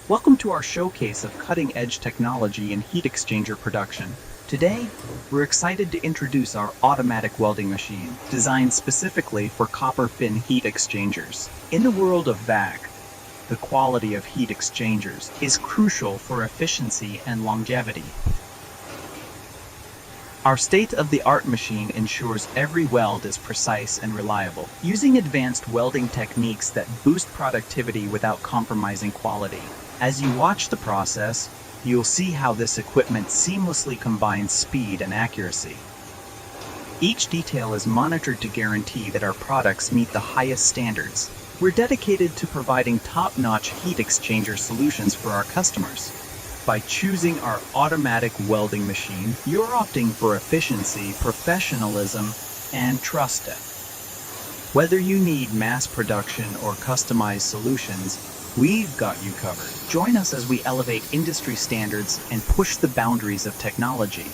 Welcome to our showcase of cutting-edge technology in heat exchanger production. Today, we're excited to introduce our automatic welding machine, designed specifically for copper fin heat exchangers. In the world of vac, the quality of heat exchangers is crucial for efficiency and longevity. Our state-of-the-art machine ensures every weld is precise and reliable, using advanced welding techniques that boost productivity without compromising quality. As you watch the process, you'll see how this equipment seamlessly combines speed and accuracy. Each detail is monitored to guarantee that our products meet the highest standards. We're dedicated to providing top-notch heat exchanger solutions for our customers. By choosing our automatic welding machine, you're opting for efficiency, professionalism, and trust. Whether you need mass production or customized solutions, we've got you covered. Join us as we elevate industry standards and push the boundaries of technology.